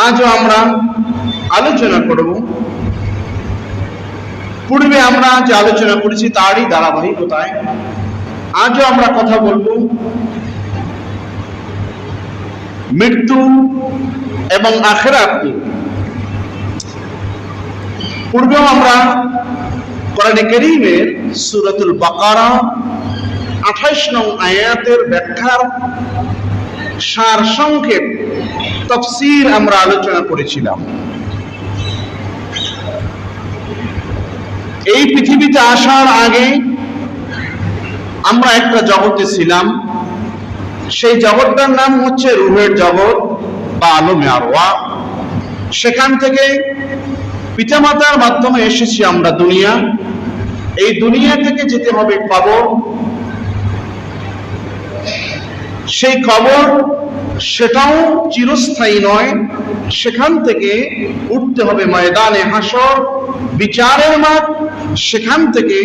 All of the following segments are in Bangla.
আজও আমরা আলোচনা করব পূর্বে আমরা যে আলোচনা করেছি তারই ধারাবাহিকতায় আজও আমরা কথা বলবো মৃত্যু এবং আখিরাত নিয়ে। পূর্বেও আমরা কোরআনে কারীমের সূরাতুল বাকারা 28 নং আয়াতের ব্যাখ্যার সার সংক্ষেপ তাফসীর আমরা আলোচনা করেছিলাম। এই পৃথিবীতে আসার আগে আমরা একটা জগতে ছিলাম, সেই জগৎটার নাম হচ্ছে রূহের জগৎ বা আলমে আরওয়াহ। সেখান থেকে পিতামাতার মাধ্যমে এসেছি আমরা দুনিয়া। এই দুনিয়া থেকে যেতে হবে কবর। সেই কবর সেটাও চিরস্থায়ী নয়, সেখান থেকে উঠতে হবে ময়দানে হাসর, বিচারের মাঠ। সেখান থেকে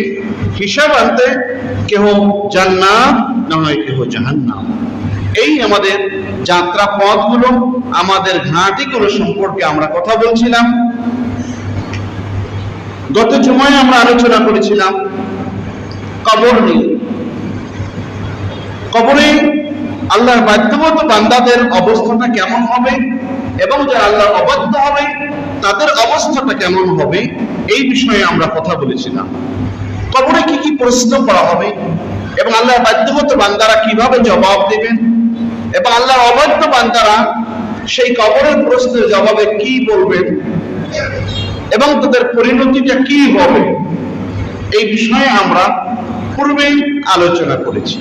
হিসাব আনতে কেহ জান্নাত না হয় কেহ জাহান্নাম। এই আমাদের যাত্রা পথগুলো, আমাদের ঘাঁটিগুলো সম্পর্কে আমরা কথা বলছিলাম। গত জুমায় আমরা আলোচনা করেছিলাম কবর নিয়ে। কবরে আল্লাহর বাধ্যগত বান্দাদের অবস্থাটা কেমন হবে এবং যারা আল্লাহর অবাধ্য হবে তাদের অবস্থাটা কেমন হবে, এই বিষয়ে আমরা কথা বলেছিলাম। কবরে কি কি প্রশ্ন করা হবে এবং আল্লাহর বাধ্যগত বান্দারা কিভাবে জবাব দেবেন এবং আল্লাহর অবাধ্য বান্দারা সেই কবরের প্রশ্নের জবাবে কি বলবেন এবং তাদের পরিণতিটা কি হবে, এই বিষয়ে আমরা পূর্বেই আলোচনা করেছি।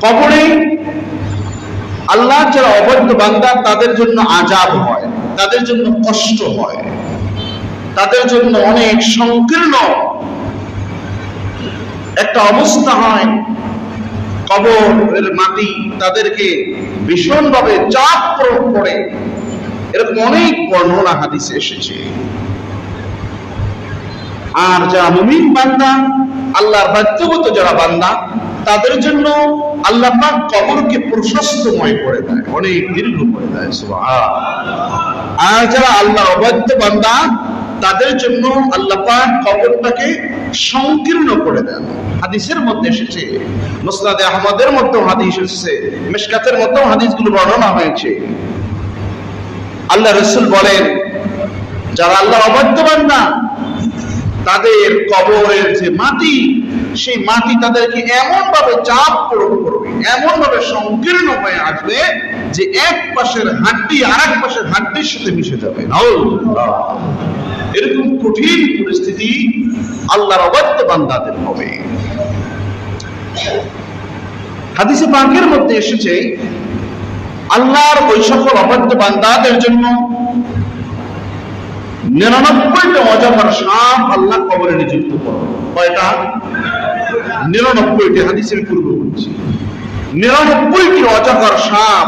কবরে আল্লাহ যারা অবাধ্য বান্দা তাদের জন্য আযাব হয়, তাদের জন্য কষ্ট হয়, তাদের জন্য অনেক সংকীর্ণ একটা অবস্থা হয়। কবরের মাটি তাদেরকে ভীষণভাবে চাপ প্রয়োগ করে, এরকম অনেক বর্ণনা হাদিসে এসেছে। আর যারা মুমিন বান্দা, আল্লাহর বাধ্যগত যারা বান্দা, তাদের জন্য আল্লাহ পাক কবরকে প্রশস্তময় করে দেয়, অনেক দীর্ঘ করে দেয়। সুবহানাল্লাহ। আর যারা আল্লাহর অবাধ্য বান্দা তাদের জন্য আল্লাহ পাক কবরটাকে সংকীর্ণ করে দেন। হাদিসের মধ্যে এসেছে, মুসনাদে আহমদের মধ্যে হাদিস এসেছে, মিশকাতের মধ্যে হাদিসগুলো বর্ণনা হয়েছে। আল্লাহ রাসূল বলেন, যারা আল্লাহর অবাধ্য বান্দা তাদের কবরের যে মাটি, সেই মাটি তাদেরকে এমন ভাবে চাপ প্রয়োগ করবে, এমন ভাবে সংকীর্ণ হয়ে আসবে যে এক পাশের হাড্ডি আরেক পাশের হাড্ডির সাথে মিশে যাবে। এরকম কঠিন পরিস্থিতি আল্লাহর অবাধ্য বান্দাদের হবে। হাদিসে পাকের মধ্যে এসেছে, আল্লাহর ওই সকল অবাধ্য বান্দাদের জন্য 99টা অজগর সাপ আল্লাহ কবরে নিযুক্ত করবে। কয়টা? 99টি। হাদিসের পূর্বে বলছি 99টি অজগর সাপ,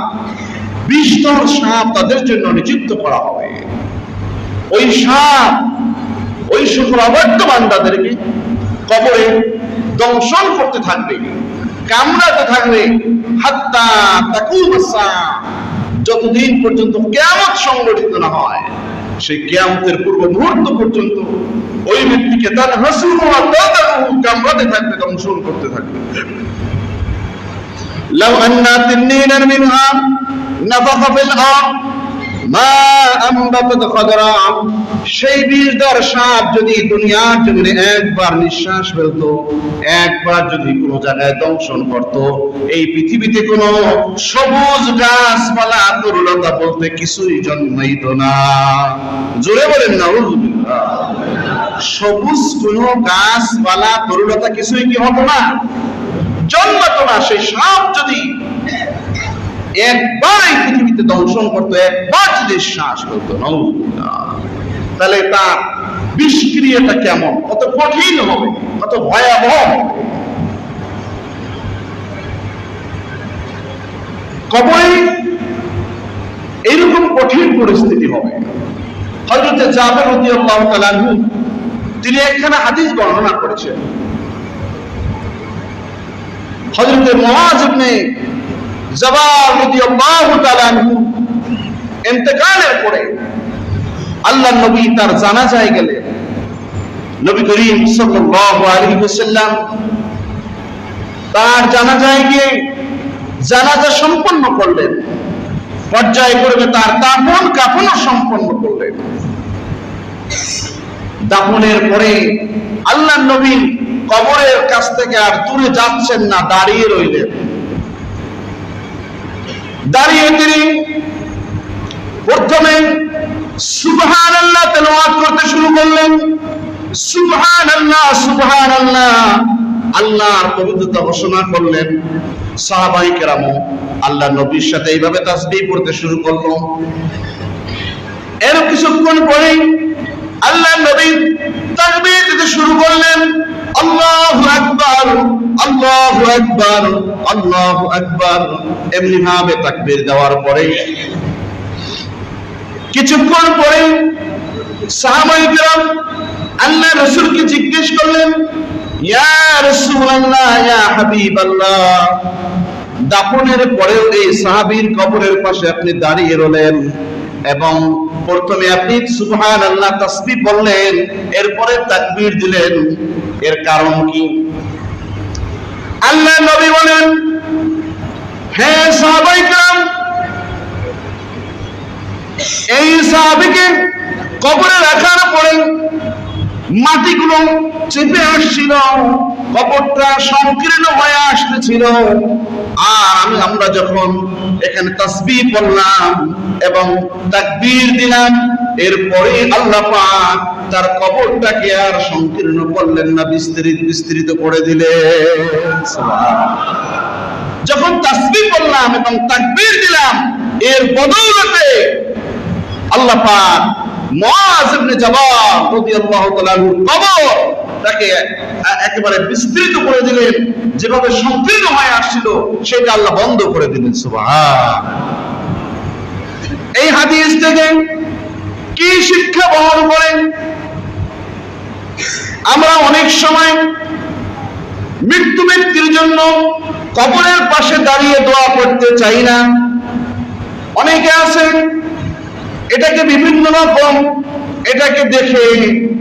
বিষধর সাপ তাদের জন্য নিযুক্ত করা হবে। ওই সাপ ওই সকল অবাধ্য বান্দাদেরকে কবরে দংশন করতে থাকবে, কামড়াতে থাকবে, হাত্তা তাকুমুস সাআ, যতদিন পর্যন্ত কিয়ামত সংঘটিত না হয়। সেই কিয়ামতের পূর্ব মুহূর্ত পর্যন্ত ওই ব্যক্তিকে তার হাসুন ওয়া তাদাহু কামড়াতে থাকবে, দংশন করতে থাকবে। লাউ আন্না তিন্নিনান মিনহা নাফাখা ফিল আরদ মা আমবাতাত খাদরা, সেই বিষধর সাপ যদি দুনিয়ার জমিনে একবার নিঃশ্বাস ফেলতো, একবার যদি কোনো জায়গায় দংশন করত, এই পৃথিবীতে কোনো সবুজ গাছপালা তরুলতা বলতে কিছুই জন্মাইতো না। জোরে বলেন নাউযুবিল্লাহ। সবুজ কোনো গাছপালা তরুলতা কিছুই কি হতো না, জন্মাতো না। সেই সাপ যদি একবার এই পৃথিবীতে দংশন করতো, একবার যদি শ্বাস করতো, তাহলে তার বিষক্রিয়াটা কেমন, কত কঠিন হবে, কত ভয়াবহ। কবরে এইরকম কঠিন পরিস্থিতি হবে। হযরত জাবের রাদিয়াল্লাহু তাআলা আনহু তিনি একখানা হাদিস বর্ণনা করেছেন। হযরত মুআয ইবনে জাবাল রাদিয়াল্লাহু তাআলা আনহু ইন্তেকালের পরে আল্লাহর নবী তার জানাজায় গেলেন। নবী করিম সাল্লাল্লাহু আলাইহি ওয়াসাল্লাম তার জানাজায় গিয়ে জানাজা সম্পন্ন করলেন, পর্যায়ক্রমে তার কাফনও সম্পন্ন করলেন। দাফনের পরে আল্লাহর নবী কবরের কাছ থেকে আর দূরে যাচ্ছেন না, দাঁড়িয়ে রইলেন। দাঁড়িয়ে তিনি প্রথমে সুবহানাল্লাহ তেলাওয়াত করতে শুরু করলেন। সুবহানাল্লাহ সুবহানাল্লাহ, আল্লাহর পবিত্রতা ঘোষণা করলেন। সাহাবায়ে কেরাম আল্লাহর নবীর সাথে এইভাবে তাসবিহ পড়তে শুরু করলো। এর কিছুক্ষণ পরে আল্লাহর নবী তাকবীর দিতে শুরু করলেন। আল্লাহু আকবার, আল্লাহু আকবার, আল্লাহু আকবার, এমনি ভাবে তাকবীর দেওয়ার পরে কিছুক্ষণ পরে সাহাবায়ে কেরাম আল্লাহর রাসূলকে জিজ্ঞেস করলেন, ইয়া রাসূলুল্লাহ, ইয়া হাবিবাল্লাহ, দাফনের পরেও এই সাহাবীর কবরের পাশে আপনি দাঁড়িয়ে রইলেন এবং প্রথমে আপনি সুবহানাল্লাহ তাসবিহ বললেন, এরপরে তাকবীর দিলেন, এর কারণ কি? আল্লাহর নবী বলেন, হে সাহাবায়ে কেরাম, এই সাহাবীকে কবরে রাখার পরে মাটিগুলো চেপে আসছিল, কবরটা সংকীর্ণ হয়ে আসতেছিল। আর আমরা যখন এখানে তাসবিহ পড়লাম এবং তাকবীর দিলাম, এরপরে আল্লাহ পাক তার কবরটাকে আর সংকীর্ণ করলেন না, বিস্তৃত করে দিলেন। যখন তাসবিহ পড়লাম এবং তাকবীর দিলাম, এর বদৌলতে আল্লাহ পাক মুআয ইবনে জাবাল রাদিয়াল্লাহু তাআলা কবরটাকে একেবারে বিস্তৃত করে দিলেন। যেভাবে সংকীর্ণ হয়ে আসছিল সেটা আল্লাহ বন্ধ করে দিলেন। সুবহান। এই হাদিস থেকে কি শিক্ষা বহন করেন? আমরা অনেক সময় মৃত্যু ব্যক্তির জন্য কবরের পাশে দাঁড়িয়ে দোয়া করতে চাই না। অনেকে আছেন এটাকে বিভিন্ন রকম এটাকে দেখে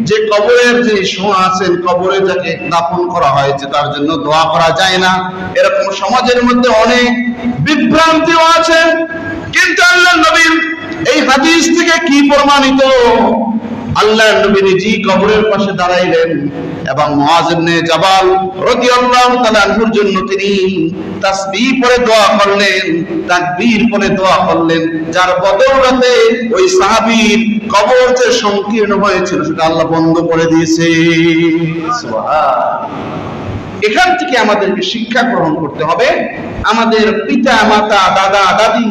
যে কবরের যে শোয়া আছেন, কবরে যাকে দাফন করা হয়েছে তার জন্য দোয়া করা যায় না, এরকম সমাজের মধ্যে অনেক বিভ্রান্তিও আছে। কিন্তু আল্লাহর নবীর এই হাদিস থেকে কি প্রমাণিত? আল্লাহর নবী নিজেই কবরের পাশে দাঁড়াইলেন এবং মুআয ইবনে জাবাল রাদিয়াল্লাহু তাআলা আনহুর জন্য তিনি তাসবিহ পড়ে দোয়া করলেন, তাকবীর পড়ে দোয়া করলেন, যার বদৌলতে ওই সাহাবীর কবর যে সংকীর্ণ হয়েছিল সেটা আল্লাহ বন্ধ করে দিয়েছে। সুবহান। এখান থেকে আমাদেরকে শিক্ষা গ্রহণ করতে হবে। আমাদের পিতা মাতা, দাদা দাদি,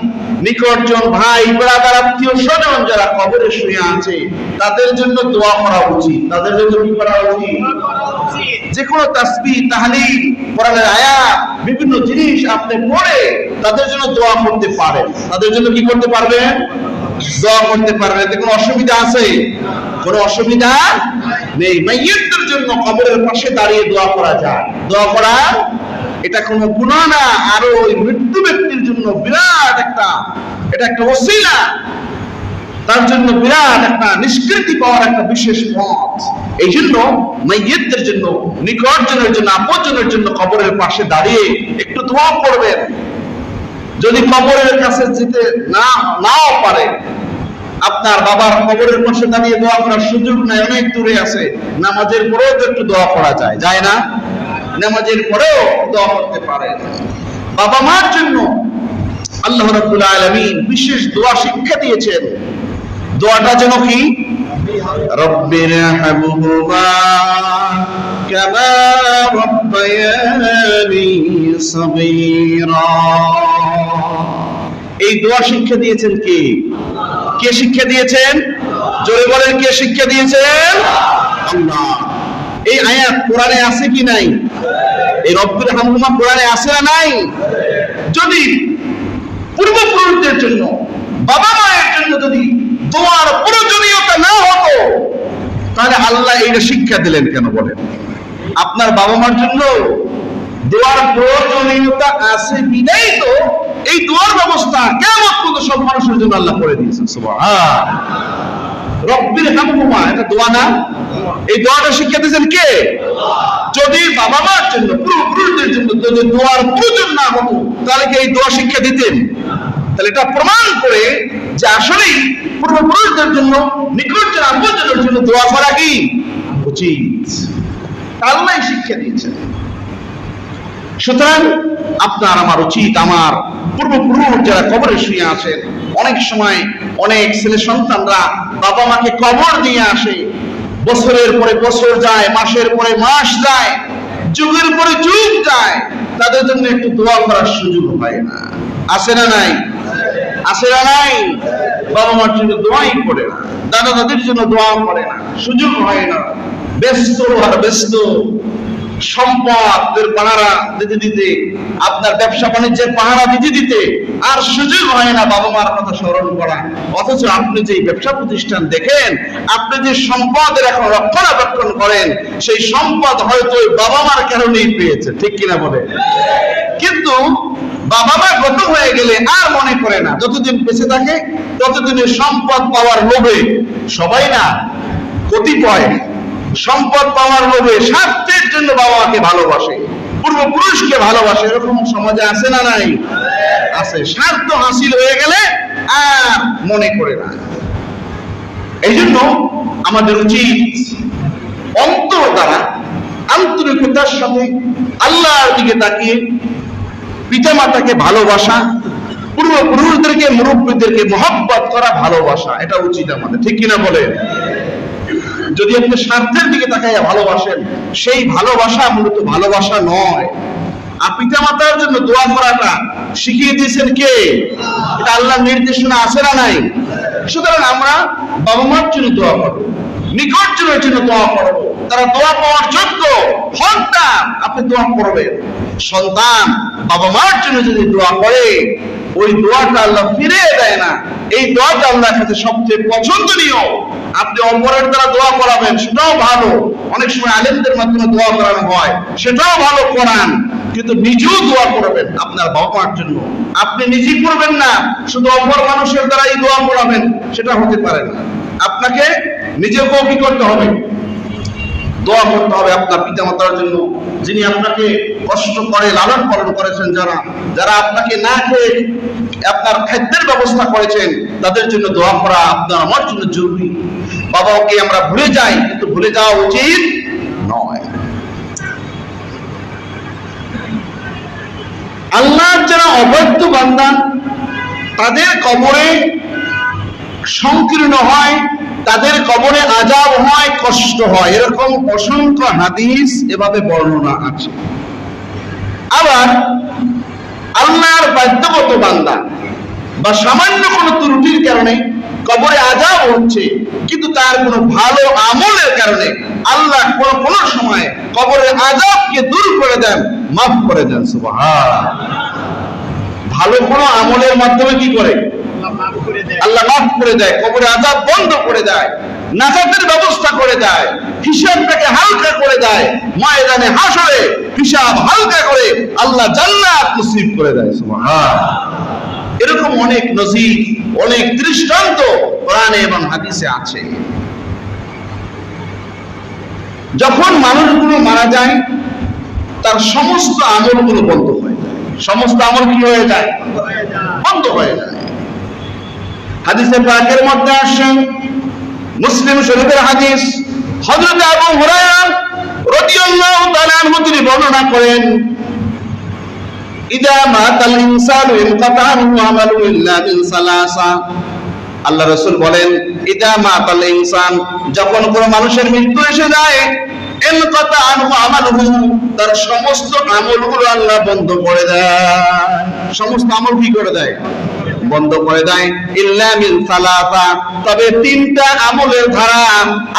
নিকটজন ভাই ব্রাদার, আত্মীয় স্বজন যারা কবরে শুয়ে আছে তাদের জন্য দোয়া করা উচিত। তাদের জন্য কি করা উচিত? যে কোনো তাসবিহ, তাহলিল, কোরআনের আয়াত, বিভিন্ন জিনিস আপনি পড়ে তাদের জন্য দোয়া করতে পারেন। তাদের জন্য কি করতে পারবেন? দোয়া করতে পারবেন। এতে কোনো অসুবিধা আছে? কোনো অসুবিধা নেই। মাইয়িতদের জন্য কবরের পাশে দাঁড়িয়ে দোয়া করা যায়। দোয়া করা এটা কোনো গুনাহ না, আর ওই মৃত্যু ব্যক্তির জন্য বিরাট এটা একটা ওসিলা, তার জন্য বিরাট একটা নিষ্কৃতি পাওয়ার একটা বিশেষ পথ। এই জন্য মাইয়িতদের জন্য, নিকটজনের জন্য, আপনজনের জন্য কবরের পাশে দাঁড়িয়ে একটু দোয়া করবেন। যদি কবরের কাছে যেতে নাও পারে, আপনার বাবার কবরের পাশে দাঁড়িয়ে দোয়া করার সুযোগ নাই, অনেক দূরে আছে, নামাজের পরেও তো একটু দোয়া করা যায় না? নামাজের পরেও দোয়া করতে পারেন। বাবা মার জন্য আল্লাহ রাব্বুল আলামিন বিশেষ দোয়া শিক্ষা দিয়েছেন। দোয়াটা যেন কি? রব্বিরহামহুমা কামা রাব্বায়ানি সাগীরা। এই দোয়া শিক্ষা দিয়েছেন কে? কে শিক্ষা দিয়েছেন? জোরে বলেন, কে শিক্ষা দিয়েছেন? আল্লাহ। এই আয়াত কোরআনে আছে কি নাই? এই রব্বিরহামহুমা কোরআনে আছে না নাই? যদি পূর্বপুরুষদের জন্য, বাবা মায়ের জন্য যদি দোয়ার প্রয়োজনীয়তা না হতো তাহলে আল্লাহ এইটা শিক্ষা দিলেন কেন বলেন? আপনার বাবা মার জন্য দোয়ার প্রয়োজনীয়তা আছে বিধাই তো এই দোয়ার ব্যবস্থা কিয়ামত পর্যন্ত সব মানুষের জন্য আল্লাহ করে দিয়েছেন। সুবহান রব্বির হামহুমা, এটা দোয়া না? এই দোয়াটা শিক্ষা দিয়েছেন কে? যদি বাবা মার জন্য, পূর্বপুরুষদের জন্য যদি দোয়ার প্রয়োজন না হতো তাহলে কি এই দোয়া শিক্ষা দিতেন? তাহলে এটা প্রমাণ করে যে আসলেই পূর্বপুরুষদের জন্য, নিকটজন আপনজনের জন্য দোয়া করা কি উচিত, আল্লাহ শিক্ষা দিয়েছেন। সুতরাং আপনার আমার উচিত, আমার পূর্বপুরুষ যারা কবরে শুয়ে আছেন, অনেক সময় অনেক ছেলে সন্তানরা বাবা মাকে কবর দিয়ে আসে, বছরের পরে বছর যায়, মাসের পরে মাস যায়, যুগের পরে যুগ যায়, তাদের জন্য একটু দোয়া করার সুযোগ হয় না। আছে না নাই? আছে না নাই? বাবা মার জন্য দোয়াই করে না, দাদা দাদির জন্য দোয়া করে না, সুযোগ হয় না। ব্যস্ত আর ব্যস্ত, সম্পদের পাহারা দিতে দিতে, আপনার ব্যবসা বাণিজ্যের পাহারা দিতে দিতে আর সুযোগ হয় না বাবা মার কথা স্মরণ করা। অথচ আপনি যে ব্যবসা প্রতিষ্ঠান দেখেন, আপনি যে সম্পদের এখন রক্ষণাবেক্ষণ করেন, সেই সম্পদ হয়তো বাবা মার কারণেই পেয়েছে, ঠিক কিনা বলে? কিন্তু বাবা মা গত হয়ে গেলে আর মনে করে না, যতদিন বেঁচে থাকে ততদিনের সম্পদ পাওয়ার লোভে, সবাই না কতিপয় সম্পদ পাওয়ার লোভে স্বার্থের জন্য বাবা মাকে ভালোবাসে, পূর্বপুরুষকে ভালোবাসে। এরকম সমাজে আছে না নাই? আছে। স্বার্থ হাসিল হয়ে গেলে আর মনে করে না। এই জন্য আমাদের উচিত অন্তর দ্বারা আন্তরিকতার সাথে আল্লাহর দিকে তাকিয়ে পিতা মাতাকে ভালোবাসা, পূর্বপুরুষদেরকে, মুরব্বীদেরকে মহব্বত করা, ভালোবাসা, এটা উচিত আমাদের, ঠিক কিনা বলে? যদি আপনি স্বার্থের দিকে তাকাইয়া ভালোবাসেন, সেই ভালোবাসা মূলত ভালোবাসা নয়। আর পিতা মাতার জন্য দোয়া করাটা শিখিয়ে দিয়েছেন কে? এটা আল্লাহর নির্দেশনা আছে না নাই? সুতরাং আমরা বাবা মার জন্য দোয়া করবো, নিকটজনের জন্য দোয়া করবো, তারা দোয়া পাওয়ার যোগ্য সন্তান আপনি দোয়া করবেন। সন্তান বাবা মার জন্য যদি দোয়া করে, ওই দোয়াটা আল্লাহ ফিরিয়ে দেয় না। এই দোয়াটা আল্লাহর কাছে সবচেয়ে পছন্দনীয়। আপনি অপরের দ্বারা দোয়া করাবেন, সেটাও ভালো, অনেক সময় আলেমদের মাধ্যমে দোয়া করানো হয়, সেটাও ভালো করান, কিন্তু নিজেও দোয়া করবেন আপনার বাবা মার জন্য। আপনি নিজে করবেন না, শুধু অপর মানুষের দ্বারাই দোয়া করাবেন, সেটা হতে পারে না। আপনাকে নিজেকেও কি করতে হবে? দোয়া করতে হবে আপনার পিতা মাতার জন্য, যিনি আপনাকে কষ্ট করে লালন পালন করেছেন, যারা আপনাকে না খেয়ে আপনার খাদ্যের ব্যবস্থা করেছেন, তাদের জন্য দোয়া করা আপনার আমার জন্য জরুরি। বাবাকে আমরা ভুলে যাই, কিন্তু ভুলে যাওয়া উচিত নয়। আল্লাহর যারা অবৈধ বান্দা, তাদের কবরে সংকীর্ণ হয়, তাদের কবরে আযাব হয়, কষ্ট হয়, এরকম অসংখ্য হাদিস এভাবে বর্ণনা আছে। আবার আল্লাহর বাধ্যগত বান্দা বা সামান্য কোনো ত্রুটির কারণে কবরে আযাব হচ্ছে, কিন্তু তার কোনো ভালো আমলের কারণে আল্লাহ কোন সময় কবরের আযাবকে দূর করে দেন, মাফ করে দেন। সুবহান। ভালো কোনো আমলের মাধ্যমে কি করে? আল্লাহ মাফ করে দেয়, কবরে আযাব বন্ধ করে দেয়, নাজাতের ব্যবস্থা করে দেয়, হিসাবটাকে হালকা করে দেয়, ময়দানে হাসরে হিসাব হালকা করে আল্লাহ জান্নাত নসিব করে দেয়। সুবহান। এরকম অনেক নজির, অনেক দৃষ্টান্ত কোরআনে এবং হাদিসে আছে। যখন মানুষগুলো মারা যায়, তার সমস্ত আমলগুলো বন্ধ হয়ে যায়। সমস্ত আমল কি হয়ে যায়? বন্ধ হয়ে যায়। হাদিসে পাকের মধ্যে আসে, মুসলিম শরীফের হাদিস, হযরত আবু হুরায়রা রাদিয়াল্লাহু তাআলা আনহু তিনি বর্ণনা করেন, ইদা মাতাল ইনসানু ইনকাতা আনহু আমালু ইল্লা মিন সালাসা। আল্লাহ রাসূল বলেন, ইদা মাতাল ইনসান, যখন কোনো মানুষের মৃত্যু এসে যায়, ইনকাতা আনহু আমালুহু, তার সমস্ত আমলগুলো আল্লাহ বন্ধ করে দেয়। সমস্ত আমল কি করে দেয়? বন্ধ করে দেয়। ইল্লা মিন সালাসা, তবে তিনটা আমলের ধারা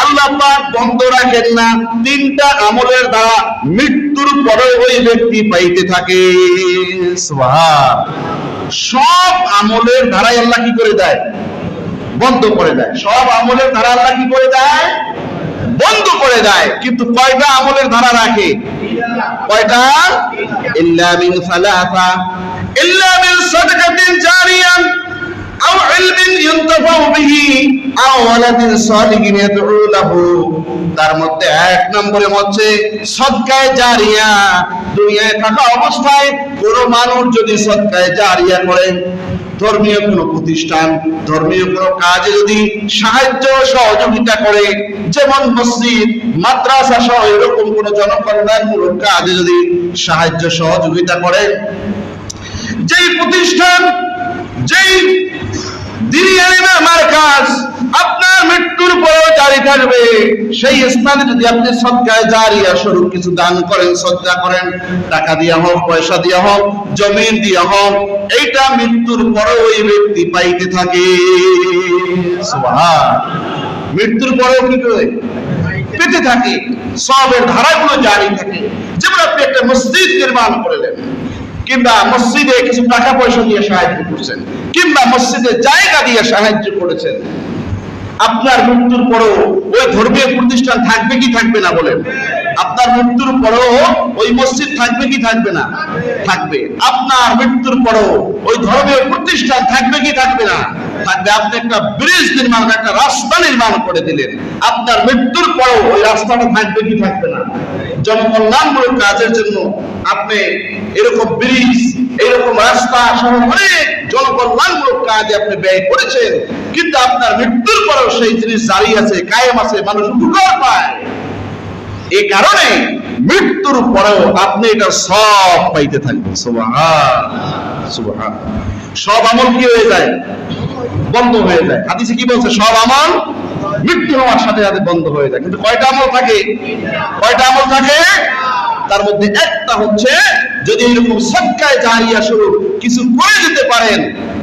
আল্লাহ পাক বন্ধ রাখেন না। তিনটা আমলের ধারা মৃত্যুর পরে ওই ব্যক্তি পাইতে থাকে। সুবহান। সব আমলের ধারাই আল্লাহ কি করে দেয়? বন্ধ করে দেয়। সব আমলের ধারা আল্লাহ কি করে দেয়? বন্ধ করে দেয়। কিন্তু কয়টা আমলের ধারা রাখে? কয়টা? ইল্লা মিন সালাসা, ইল্লা মিন সাদাকাতিন জারিয়া আও ইলমিন ইউনতাফাউ বিহি আও ওয়ালাদিন সালিহিন ইয়াদউ লাহু। তার মধ্যে এক নম্বরে হচ্ছে সদকায়ে জারিয়া। দুনিয়ায় থাকা অবস্থায় কোন মানুষ যদি সদকায়ে জারিয়া করে, ধর্মীয় কোন প্রতিষ্ঠান, ধর্মীয় কোন কাজে যদি সাহায্য সহযোগিতা করে, যেমন মসজিদ, মাদ্রাসা সহ এরকম কোন জনকল্যাণমূলক কাজে যদি সাহায্য সহযোগিতা করে, যেই প্রতিষ্ঠান, যেই দ্বীনি ইলমের মারকাজ আপনার মৃত্যুর পরেও জারি থাকবে, সেই স্থানে যদি আপনি সদকায়ে জারিয়া স্বরূপ কিছু দান করেন, সদকা করেন, টাকা দিয়া হোক, পয়সা দিয়া হোক, জমিন দিয়া হোক, এইটা মৃত্যুর পরেও ওই ব্যক্তি পাইতে থাকে। সুবহান। মৃত্যুর পরেও কি করে পেতে থাকে, সবের ধারাগুলো জারি থাকে। যেমন আপনি একটা মসজিদ নির্মাণ করলেন, কিংবা মসজিদে কিছু টাকা পয়সা দিয়ে সাহায্য করছেন, কিংবা মসজিদে জায়গা দিয়ে সাহায্য করেছেন, আপনার মৃত্যুর পরেও ওই ধর্মীয় প্রতিষ্ঠান থাকবে কি থাকবে না বলেন? আপনার মৃত্যুর পরেও ওই মসজিদ থাকবে কি থাকবে না? থাকবে। আপনার মৃত্যুর পরেও ওই ধর্মীয় প্রতিষ্ঠান থাকবে কি থাকবে না? থাকবে। আপনি একটা ব্রিজ নির্মাণ, একটা রাস্তা নির্মাণ করে দিলেন, আপনার মৃত্যুর পরেও ওই রাস্তাটা থাকবে কি থাকবে না? জনকল্যাণমূলক কাজের জন্য আপনি এরকম ব্রিজ, এরকম রাস্তা সহ অনেক জনকল্যাণমূলক কাজে আপনি ব্যয় করেছেন, কিন্তু আপনার মৃত্যুর পরেও সেই জিনিস জারি আছে, কায়েম আছে, মানুষ উপকার পায়। এই কারণে মৃত্যুর পরেও আপনি এটা সব পাইতে থাকবেন। সুবহান, সুবহান। সব আমল কি হয়ে যায়? বন্ধ হয়ে যায়। হাদিসে কি বলছে? সব আমল মৃত্যু হওয়ার সাথে সাথে বন্ধ হয়ে যায়। কিন্তু কয়টা আমল থাকে? কয়টা আমল থাকে? তার মধ্যে একটা হচ্ছে, যদি এরকম সদকায়ে জারিয়া স্বরূপ কিছু করে যেতে পারেন,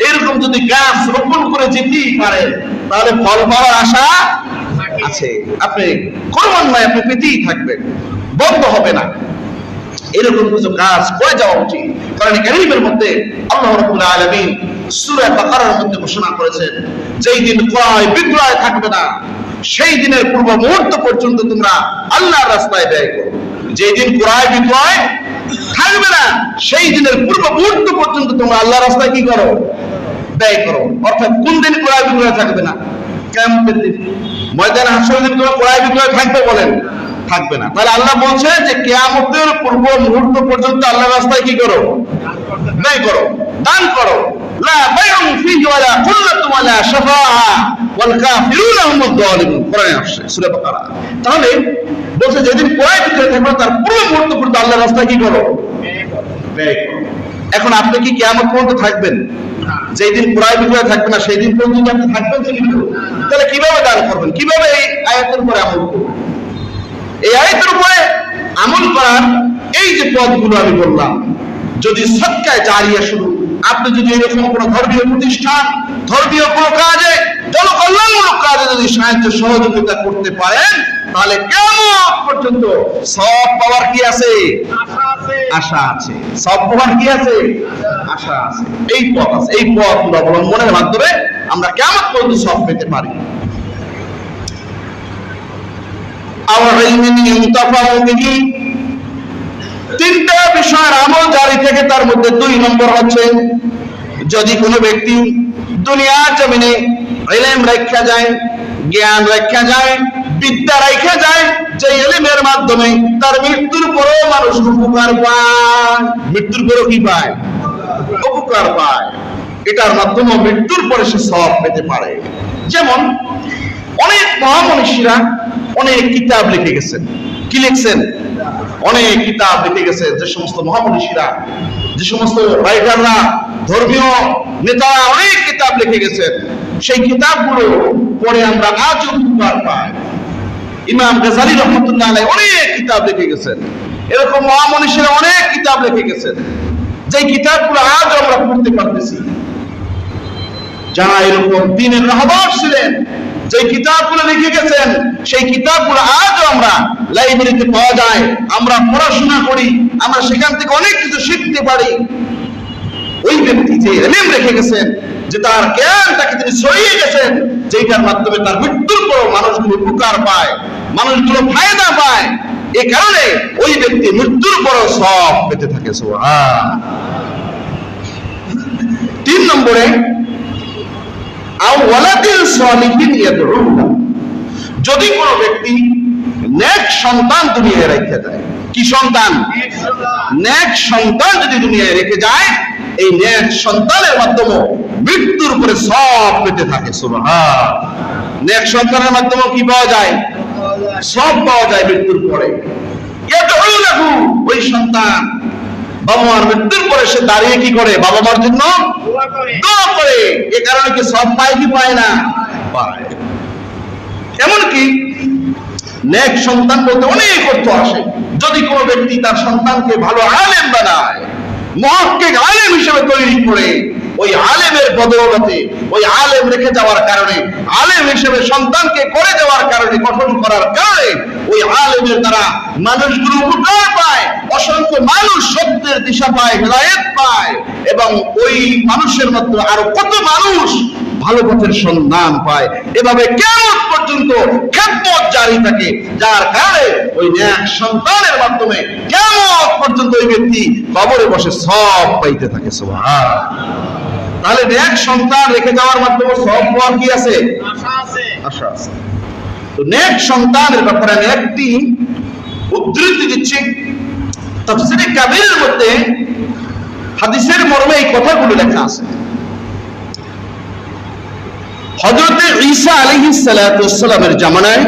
এরকম যদি গাছ রোপণ করে যেতেই পারেন, তাহলে ফল পাওয়ার আশা আছে। আপনি ক্রমান্বয়ে আপনি পেতেই থাকবেন, বন্ধ হবে না। এরকম কিছু কাজ করে যাওয়া উচিত। কারণ কারীমের মধ্যে আল্লাহ রাব্বুল আলামিন সূরা বাকারার মধ্যে ঘোষণা করেছেন, যেই দিন ক্রয় বিক্রয় থাকবে না, সেই দিনের পূর্ব মুহূর্ত পর্যন্ত তোমরা আল্লাহর রাস্তায় ব্যয় করো। যেই দিন ক্রয় বিক্রয় থাকবে না, সেই দিনের পূর্ব মুহূর্ত পর্যন্ত তোমরা আল্লাহর রাস্তায় কি করো? ব্যয় করো। অর্থাৎ কোন দিন ক্রয় বিক্রয় থাকবে না? কিয়ামতের দিন। ময়দানে হাসরের দিন কোনো ক্রয় বিক্রয় থাকবে বলেন? থাকবে না। তাহলে আল্লাহ বলছে যে কিয়ামতের পূর্ব মুহূর্ত পর্যন্ত আল্লাহর রাস্তায় কি করো? ব্যয় করো, দান করো। লা বাইউন ফীহি ওয়ালা কুল্লাতুন ওয়ালা শাফাআ ওয়াল কাফিরুনা হুমুদ যালিমুন। কোরআনে আসছে সূরা বাকারা। তাহলে বলছে যেদিন ক্রয় বিক্রয় থাকবে তার পূর্ব মুহূর্ত পর্যন্ত আল্লাহর রাস্তায় কি করো? ব্যয় করো। এখন আপনি কি কিয়ামত পর্যন্ত থাকবেন? যেই দিন ক্রয় বিক্রয় থাকবে না, সেই দিন পর্যন্ত আপনি থাকবেন কিন্তু। তাহলে কিভাবে দান করবেন? কিভাবে এই আয়াতের উপরে আমল করবেন? এই আয়াতের উপরে আমল করার এই যে পথগুলো আমি বললাম, যদি সদকায়ে জারিয়া শুরু, আপনি যদি এরকম কোনো ধর্মীয় প্রতিষ্ঠান, ধর্মীয় কোনো কাজে, জনকল্যাণমূলক কাজে যদি সাহায্য সহযোগিতা করতে পারেন, তাহলে কিয়ামত পর্যন্ত সব পাওয়ার কি আছে? আশা আছে। সব পাওয়ার কি আছে? আশা আছে। এই পথ আছে। এই পথগুলো অবলম্বনের মাধ্যমে আমরা কিয়ামত পর্যন্ত সব পেতে পারি। তিনটা বিষয়ের আমল জারি থেকে, তার মধ্যে 2 নম্বর হচ্ছে, যদি কোনো ব্যক্তি দুনিয়ার জমিনে ইলম রাখা যায়, জ্ঞান রাখা যায়, বিদ্যা রাখা যায়, যে ইলমের মাধ্যমে তার মৃত্যুর পরেও মানুষ উপকার পায়। মৃত্যুর পরেও কি পায়? উপকার পায়। এটার মাধ্যমে মৃত্যুর পরে সে সওয়াব পেতে পারে। যেমন অনেক মহামনীষীরা অনেক কিতাব লিখে গেছেন। কি লিখছেন? অনেক কিতাব লিখে গেছেন। যে সমস্ত মহামনীষীরা, যে সমস্ত রাইটাররা, ধর্মীয় নেতারা অনেক কিতাব লিখে গেছেন, সেই কিতাবগুলো পড়ে আমরা আজও উপকার পাই। ইমাম গাজ্জালী রাহমাতুল্লাহ আলাইহি অনেক কিতাব লিখে গেছেন। এরকম মহামনীষীরা অনেক কিতাব লিখে গেছেন, যে কিতাবগুলো আজও আমরা পড়তে পারতেছি। যারা এরকম দ্বীনের রাহবার ছিলেন, যে কিতাবগুলো লিখে গেছেন, সেই কিতাবগুলো আজও আমরা লাইব্রেরিতে পাওয়া যায়। আমরা পড়াশোনা করি, আমরা সেখান থেকে অনেক কিছু শিখতে পারি। ওই ব্যক্তি যে ইলম রেখে গেছেন, যে তার জ্ঞানটাকে তিনি ছড়িয়ে গেছেন, যেটার মাধ্যমে তার মৃত্যুর পর মানুষগুলো উপকার পায়, মানুষগুলো ফায়দা পায়, এই কারণে ওই ব্যক্তি মৃত্যুর পর সব পেতে থাকে। সুবহান। তিন নম্বরে আও ওয়ালাদিন সালিহিন ইয়াদউহু, যদি কোনো ব্যক্তি নেক সন্তান দুনিয়ায় রেখে যায়। কি সন্তান? নেক সন্তান যদি দুনিয়ায় রেখে যায়, এই নেক সন্তানের মাধ্যমে মৃত্যুর উপরে সব পেতে থাকে। সুবহান। নেক সন্তানের মাধ্যমে কি পাওয়া যায়? সব পাওয়া যায় মৃত্যুর পরে। ইয়াদউ লাহু, ওই সন্তান বাবা মার মৃত্যুর পরে সে দাঁড়িয়ে কি করে? বাবা মার জন্য দোয়া করে। এ কারণে কি সব পায় কি পায় না? পায়। এমনকি নেক সন্তান বলতে অনেক অর্থ আসে। যদি কোনো ব্যক্তি তার সন্তানকে ভালো আলেম বানায়, মুহাক্কিক আলেম হিসেবে তৈরি করে, ওই আলেমের বদৌলতে, ওই আলেম রেখে যাওয়ার কারণে, আলেম হিসেবে সন্তানকে করে দেওয়ার কারণে, গঠন করার কারণে, ওই আলেমের দ্বারা মানুষগুলো উপকার পায়, অসংখ্য মানুষ সত্যের দিশা পায়, হেদায়েত পায়, এবং ওই মানুষের মধ্যে আরো কত মানুষ ভালো পথের সন্ধান পায়। এভাবে কিয়ামত পর্যন্ত খেদমত জারি থাকে, যার কারণে ওই নেক সন্তানের মাধ্যমে কিয়ামত পর্যন্ত ওই ব্যক্তি কবরে বসে সব পাইতে থাকে। সুবহান। তাহলে নেক সন্তান রেখে যাওয়ার মাধ্যমে সব পাওয়ার কি আছে? আশা আছে। তো নেক সন্তানের ব্যাপারে আমি একটি উদ্ধৃতি দিচ্ছি। তাফসীরে কাবীরের মধ্যে হাদিসের মর্মে এই কথাগুলো লেখা আছে। হযরত ঈসা আলাইহিস সালাতু ওয়াস সালামের জামানায়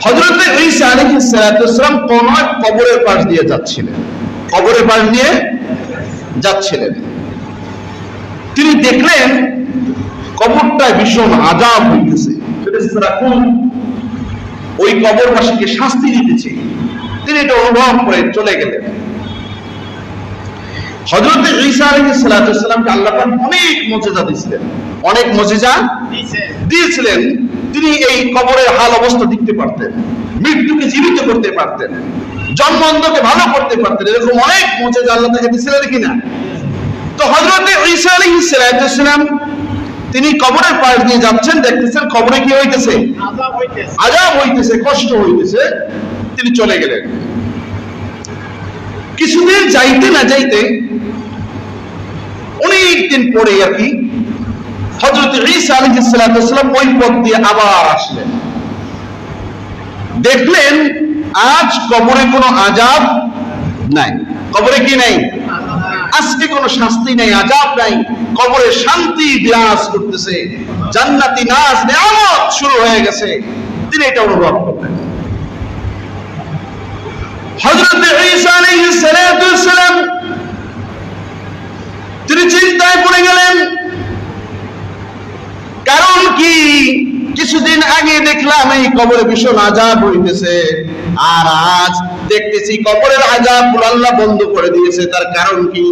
হযরত ঈসা আলাইহিস সালাতু ওয়াস সালাম কোন এক কবরের পাশ দিয়ে যাচ্ছিলেন। কবরের পাশ দিয়ে যাচ্ছিলেন, তিনি দেখলেন কবরটা ভীষণ আযাব হইতেছে, ওই কবরবাসীকে শাস্তি দিতেছে। তিনি এটা অনুভব করে চলে গেলেন। হযরত ঈসা আলাইহিস সালাতু ওয়াস সালামকে আল্লাহ পাক অনেক মুজিজা দিয়েছিলেন, অনেক মুজিজা দিয়েছিলেন। তিনি এই কবরের হাল অবস্থা দেখতে পারতেন, মৃত্যুকে জীবিত করতে পারতেন, জন্মন্ধকে ভালো করতে পারতেন। এরকম অনেক মুজিজা আল্লাহ তাকে দিয়েছিলেন কিনা? তো হযরত ঈসা আলাইহিস সালাতু ওয়াস সালাম তিনি কবরের পাশ দিয়ে যাচ্ছেন, দেখতেছেন কবরে কি হইতেছে? আযাব হইতেছে, কষ্ট হইতেছে। তিনি চলে গেলেন। কিছুদিন যাইতে না যাইতে, অনেক দিন পরে আর কি, হযরত ঈসা আলাইহিস সালাতু ওয়াস সালাম ওই পথ দিয়ে আবার আসলেন। দেখলেন আজ কবরে কোনো আযাব নাই। কবরে কি নাই? আজকে কোনো শাস্তি নাই, আযাব নাই। কবরে শান্তি বিরাজ করতেছে, জান্নাতি নাজ নিয়ামত শুরু হয়ে গেছে। তিনি এটা অনুভব করলেন। হযরত ঈসা আলাইহিস সালাতু ওয়াস সালাম তিনি চিন্তায় পড়ে গেলেন। কারণ কি? কিছুদিন আগে দেখলাম এই কবরে ভীষণ আযাব হইতেছে, আর আজ দেখতেছি কবরের আযাব আল্লাহ বন্ধ করে দিয়েছে। তার কারণ কি?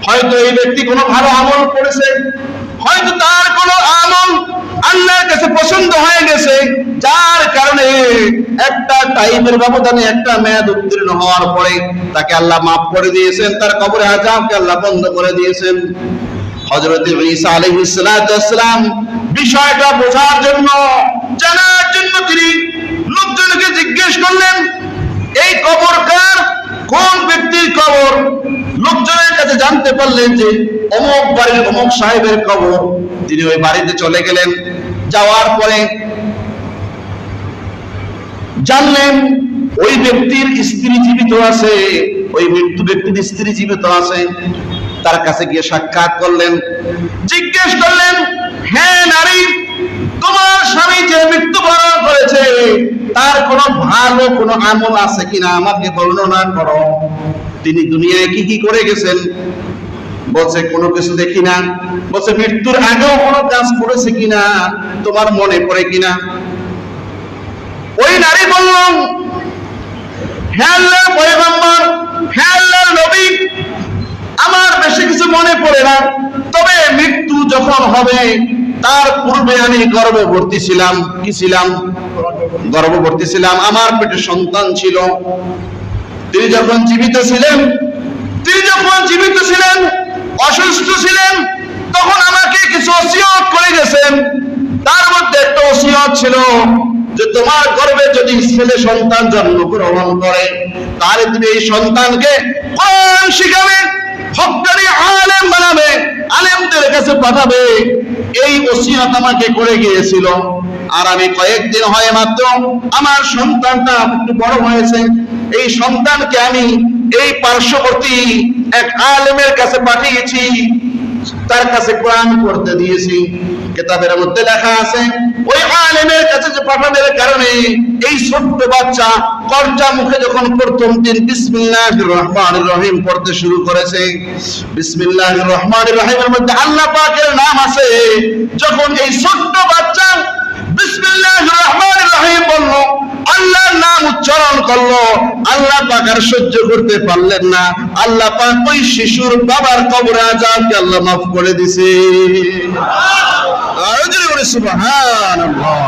হয়তো এই ব্যক্তি কোনো ভালো আমল করেছে, হয়তো তার কোনো আমল আল্লাহর কাছে পছন্দ হয়ে গেছে, যার কারণে একটা টাইমের ব্যবধানে, একটা মেয়াদ উত্তীর্ণ হওয়ার পরে তাকে আল্লাহ মাফ করে দিয়েছেন, তার কবরে আযাবকে আল্লাহ বন্ধ করে দিয়েছেন। হযরত ঈসা আলাইহিস সালাতু ওয়াস সালাম বিষয়টা বোঝার জন্য, জানার জন্য তিনি লোকজনকে জিজ্ঞেস করলেন, এই কবর কার? কোন ব্যক্তির কবর? লোকজনের কাছে জানতে পারলেন যে অমুক বাড়ির অমুক সাহেবের কবর। তিনি ওই বাড়িতে চলে গেলেন। যাওয়ার পরে জানলেন ওই ব্যক্তির স্ত্রী জীবিত আছে, ওই মৃত্যু ব্যক্তির স্ত্রী জীবিত আছে। তার কাছে গিয়ে সাক্ষাৎ করলেন, জিজ্ঞেস করলেন, হ্যাঁ নারী, তোমার স্বামী যে মৃত্যুবরণ করেছে তার কোনো ভালো কোনো আমল আছে কিনা আমাকে বর্ণনা করো। তিনি দুনিয়ায় কি কি করে গেছেন? বলছে কোনো কিছু দেখি না। বলছে মৃত্যুর আগেও কোনো কাজ করেছে কিনা তোমার মনে পড়ে কিনা? ওই নারী বলল, হ্যাঁ আল্লাহর পয়গম্বর, হ্যাঁ আল্লাহর নবী, আমার বেশি কিছু মনে পড়ে না। তবে মৃত্যু যখন হবে তার পূর্বে আমি গর্ভবতী ছিলাম। কি ছিলাম? গর্ভবতী ছিলাম, আমার পেটে সন্তান ছিল। তিনি যখন জীবিত ছিলেন, অসুস্থ ছিলেন, তখন আমাকে কিছু ওসিয়ত করে গেছেন। তার মধ্যে একটা ওসিয়ত ছিল যে তোমার গর্ভে যদি ছেলে সন্তান জন্মগ্রহণ করে, তাহলে তুমি এই সন্তানকে কোরআন শিখাবে, হক্কানি আলেম বানাবে, আলেমদের কাছে পাঠাবে। এই ওসিয়ত আমাকে করে গিয়েছিল। আর আমি কয়েকদিন হয় মাত্র আমার সন্তানটা একটু বড় হয়েছে, এই সন্তানকে আমি এই পার্শ্ববর্তী এক আলেমের কাছে পাঠিয়েছি, তার কাছে কোরআন পড়তে দিয়েছি। কিতাবের মধ্যে লেখা আছে ওই আলেমের কাছে যে পাঠানোর কারণে এই ছোট্ট বাচ্চা কর্জা মুখে যখন প্রথম দিন বিসমিল্লাহির রহমানির রহিম পড়তে শুরু করেছে, বিসমিল্লাহির রহমানির রহিমের মধ্যে আল্লাহ পাকের নাম আছে। যখন এই ছোট্ট বাচ্চা বিসমিল্লাহির রহমানির রহিম বলল, আল্লাহর নাম উচ্চারণ করলো, আল্লাহ পাক আর সহ্য করতে পারলেন না। আল্লাহ পাক ওই শিশুর বাবার কবরে আযাবকে আল্লাহ মাফ করে দিয়েছে। আর যদি বলে সুবহানাল্লাহ।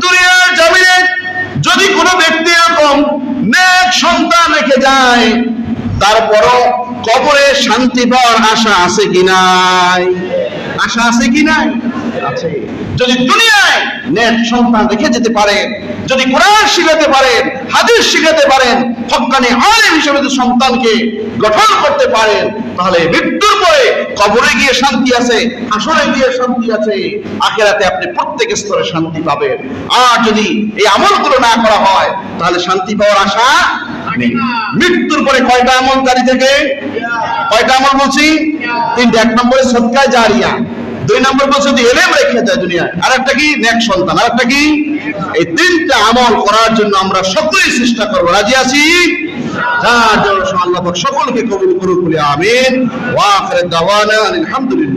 দুনিয়ার জমিনে যদি কোনো ব্যক্তি এরকম নেক সন্তান রেখে যায়, তারপরও কবরে শান্তি পাওয়ার আশা আছে কি নাই? আশা আছে কি নাই? আছে। যদি দুনিয়ায় নেক সন্তান রেখে যেতে পারেন, যদি কোরআন শিখাতে পারেন, হাদিস শিখাতে পারেন, হক্কানি আলেম হিসেবে যদি সন্তানকে গঠন করতে পারেন, তাহলে মৃত্যুর পরে কবরে গিয়ে শান্তি আছে, হাসরে গিয়ে শান্তি আছে, আখিরাতে আপনি প্রত্যেক স্তরে শান্তি পাবেন। আর যদি এই আমলগুলো না করা হয়, তাহলে শান্তি পাওয়ার আশা নেই। মৃত্যুর পরে কয়টা আমল জারি থেকে? কয়টা আমল বলছি? তিনটা। এক নম্বরে সদকা জারিয়া, দুই নম্বর বলছে যদি এলেম রেখে যায় দুনিয়ায়, আর একটা কি? নেক সন্তান, আর একটা কি? এই তিনটা আমল করার জন্য আমরা সকলেই চেষ্টা করবো। রাজি আছি? আল্লাহ সকলকে কবুল করুক বলে আমিন। ওয়া আখির দাওয়ানা আলহামদুলিল্লাহ।